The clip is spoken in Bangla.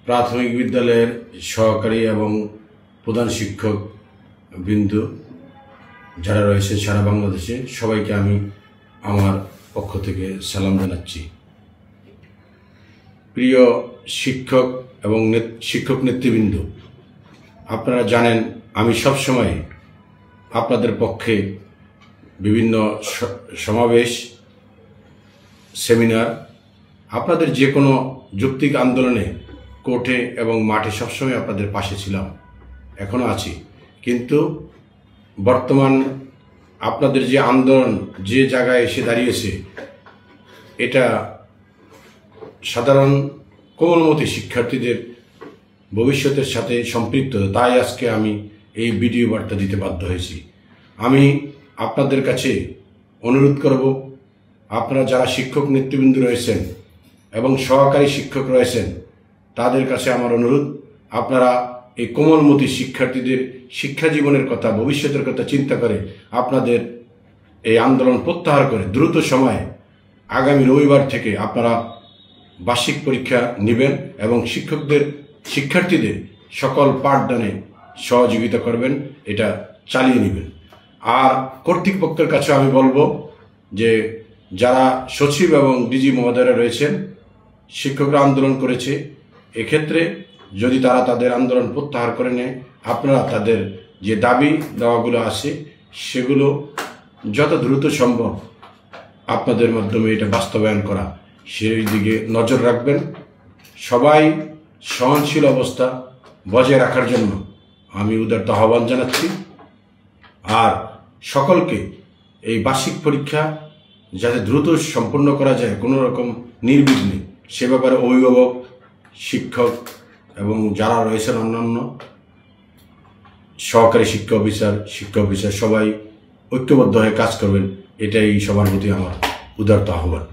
প্রাথমিক বিদ্যালয়ের সহকারী এবং প্রধান শিক্ষক বিন্দু যারা রয়েছে সারা বাংলাদেশে সবাইকে আমি আমার পক্ষ থেকে সালাম জানাচ্ছি। প্রিয় শিক্ষক এবং শিক্ষক নেতৃবৃন্দ, আপনারা জানেন আমি সবসময় আপনাদের পক্ষে বিভিন্ন সমাবেশ, সেমিনার, আপনাদের যে কোনো যৌক্তিক আন্দোলনে কোর্টে এবং মাঠে সবসময় আপনাদের পাশে ছিলাম, এখনও আছি। কিন্তু বর্তমান আপনাদের যে আন্দোলন যে জায়গায় এসে দাঁড়িয়েছে, এটা সাধারণ কোমলমতি শিক্ষার্থীদের ভবিষ্যতের সাথে সম্পৃক্ত। তাই আজকে আমি এই ভিডিও বার্তা দিতে বাধ্য হয়েছি। আমি আপনাদের কাছে অনুরোধ করব, আপনারা যারা শিক্ষক নেতৃবৃন্দ রয়েছেন এবং সহকারী শিক্ষক রয়েছেন, তাদের কাছে আমার অনুরোধ, আপনারা এই কোমলমতি শিক্ষার্থীদের শিক্ষা জীবনের কথা, ভবিষ্যতের কথা চিন্তা করে আপনাদের এই আন্দোলন প্রত্যাহার করে দ্রুত সময়ে আগামী রবিবার থেকে আপনারা বার্ষিক পরীক্ষা নেবেন এবং শিক্ষার্থীদের সকল পাঠদানে সহযোগিতা করবেন, এটা চালিয়ে নেবেন। আর কর্তৃপক্ষের কাছে আমি বলবো যে যারা সচিব এবং ডিজি মহোদয়রা রয়েছেন, শিক্ষকরা আন্দোলন করেছে, এক্ষেত্রে যদি তারা তাদের আন্দোলন প্রত্যাহার করে নেয়, আপনারা তাদের যে দাবি দেওয়াগুলো আছে সেগুলো যত দ্রুত সম্ভব আপনাদের মাধ্যমে এটা বাস্তবায়ন করা, সেই দিকে নজর রাখবেন। সবাই সহনশীল অবস্থা বজায় রাখার জন্য আমি উদারত আহ্বান জানাচ্ছি। আর সকলকে এই বার্ষিক পরীক্ষা যাতে দ্রুত সম্পন্ন করা যায় কোনো রকম নির্বিঘ্নে, সে ব্যাপারে অভিভাবক, শিক্ষক এবং যারা রয়েছেন অন্যান্য সহকারী শিক্ষা অফিসার সবাই ঐক্যবদ্ধ হয়ে কাজ করবেন, এটাই সবার প্রতি আমার উদারত আহ্বান।